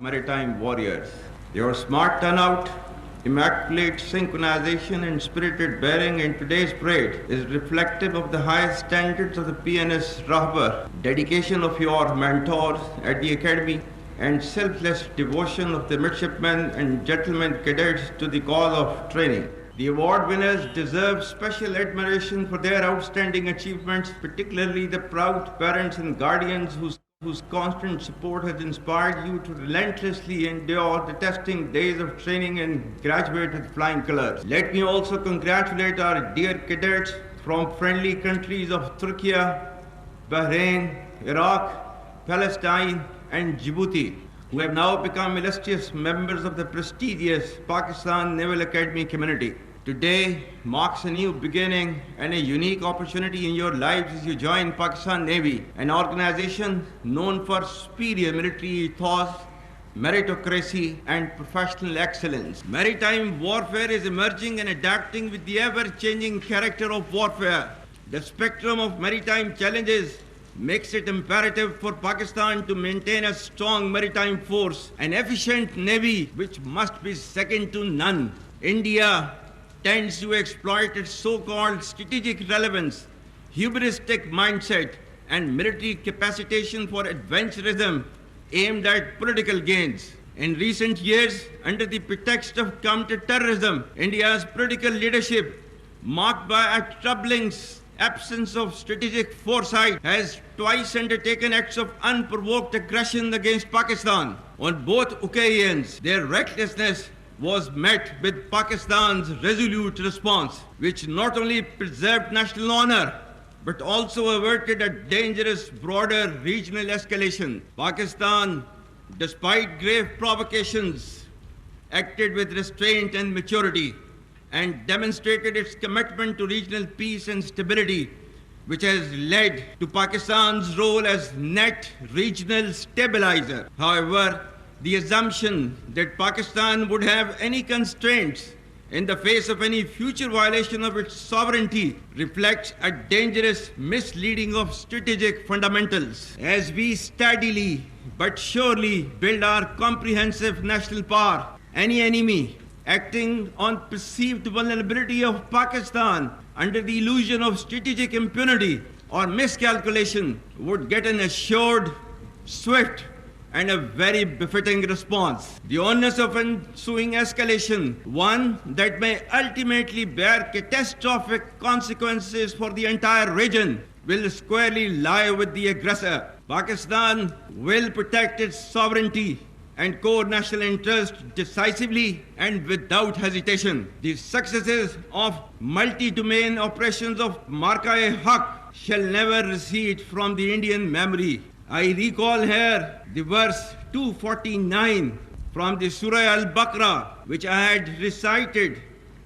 Maritime warriors. Your smart turnout, immaculate synchronization and spirited bearing in today's parade is reflective of the highest standards of the PNS Rahbar, dedication of your mentors at the Academy, and selfless devotion of the midshipmen and gentlemen cadets to the cause of training. The award winners deserve special admiration for their outstanding achievements, particularly the proud parents and guardians whose constant support has inspired you to relentlessly endure the testing days of training and graduate with flying colors. Let me also congratulate our dear cadets from friendly countries of Turkey, Bahrain, Iraq, Palestine, and Djibouti, who have now become illustrious members of the prestigious Pakistan Naval Academy community. Today marks a new beginning and a unique opportunity in your lives as you join Pakistan Navy, an organization known for superior military ethos, meritocracy, and professional excellence. Maritime warfare is emerging and adapting with the ever-changing character of warfare. The spectrum of maritime challenges makes it imperative for Pakistan to maintain a strong maritime force, an efficient navy which must be second to none. India tends to exploit its so-called strategic relevance, hubristic mindset, and military capacitation for adventurism aimed at political gains. In recent years, under the pretext of counter-terrorism, India's political leadership, marked by a troubling absence of strategic foresight, has twice undertaken acts of unprovoked aggression against Pakistan. On both occasions, their recklessness was met with Pakistan's resolute response, which not only preserved national honor, but also averted a dangerous broader regional escalation. Pakistan, despite grave provocations, acted with restraint and maturity and demonstrated its commitment to regional peace and stability, which has led to Pakistan's role as net regional stabilizer. However, the assumption that Pakistan would have any constraints in the face of any future violation of its sovereignty reflects a dangerous misleading of strategic fundamentals. As we steadily but surely build our comprehensive national power, any enemy acting on perceived vulnerability of Pakistan under the illusion of strategic impunity or miscalculation would get an assured, swift, and a very befitting response. The onus of ensuing escalation, one that may ultimately bear catastrophic consequences for the entire region, will squarely lie with the aggressor. Pakistan will protect its sovereignty and core national interest decisively and without hesitation. The successes of multi-domain operations of Marka-e-Haq shall never recede from the Indian memory. I recall here the verse 249 from the Surah Al-Baqarah, which I had recited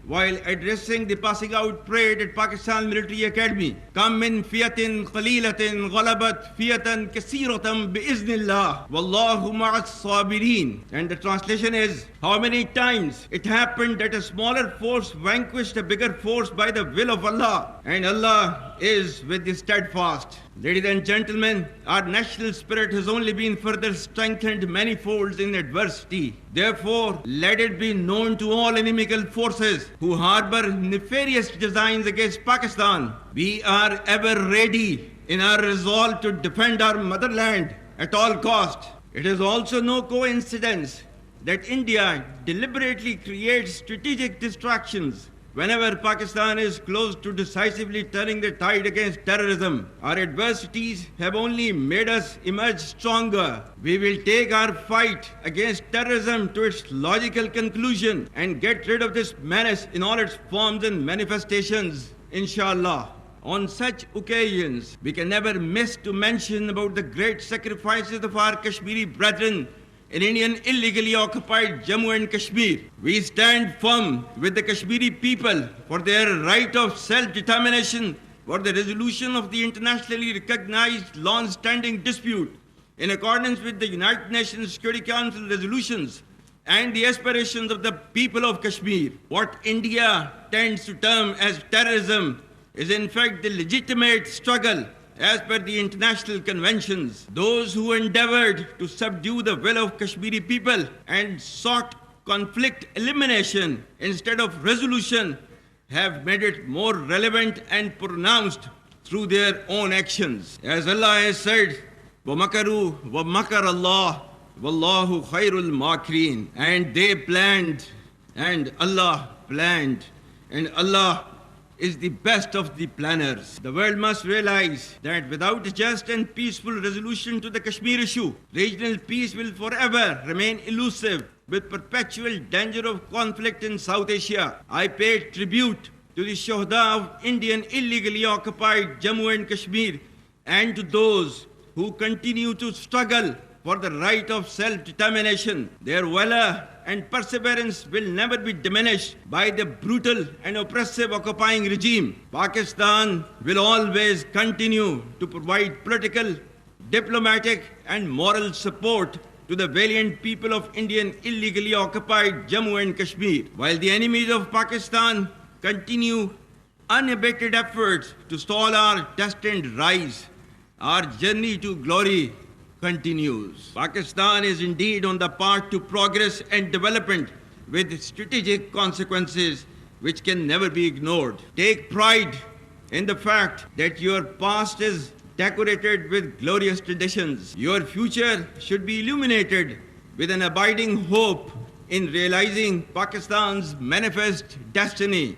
while addressing the passing out parade at Pakistan Military Academy. Kam min fiyatin qalilatin ghalabat fiyatan kaseeratan bi-iznillah wallahu ma'as sabirin. And the translation is, how many times it happened that a smaller force vanquished a bigger force by the will of Allah, and Allah is with the steadfast. Ladies and gentlemen, our national spirit has only been further strengthened many folds in adversity. Therefore, let it be known to all inimical forces who harbor nefarious designs against Pakistan, we are ever ready in our resolve to defend our motherland at all cost. It is also no coincidence that India deliberately creates strategic distractions whenever Pakistan is close to decisively turning the tide against terrorism. Our adversities have only made us emerge stronger. We will take our fight against terrorism to its logical conclusion and get rid of this menace in all its forms and manifestations, inshallah. On such occasions, we can never miss to mention about the great sacrifices of our Kashmiri brethren in Indian illegally occupied Jammu and Kashmir. We stand firm with the Kashmiri people for their right of self-determination, for the resolution of the internationally recognized long-standing dispute in accordance with the United Nations Security Council resolutions and the aspirations of the people of Kashmir. What India tends to term as terrorism is in fact the legitimate struggle as per the international conventions. Those who endeavored to subdue the will of Kashmiri people and sought conflict elimination instead of resolution have made it more relevant and pronounced through their own actions. As Allah has said, وَمَكَرُوا وَمَكَرَ اللَّهُ وَاللَّهُ خَيْرُ الْمَاكِرِينَ. And they planned, and Allah planned, and Allah is the best of the planners. The world must realize that without a just and peaceful resolution to the Kashmir issue, regional peace will forever remain elusive, with perpetual danger of conflict in South Asia. I pay tribute to the Shuhada of Indian illegally occupied Jammu and Kashmir and to those who continue to struggle for the right of self-determination. Their valor and perseverance will never be diminished by the brutal and oppressive occupying regime. Pakistan will always continue to provide political, diplomatic and moral support to the valiant people of Indian illegally occupied Jammu and Kashmir, while the enemies of Pakistan continue unabated efforts to stall our destined rise. Our journey to glory continues. Pakistan is indeed on the path to progress and development with strategic consequences which can never be ignored. Take pride in the fact that your past is decorated with glorious traditions. Your future should be illuminated with an abiding hope in realizing Pakistan's manifest destiny.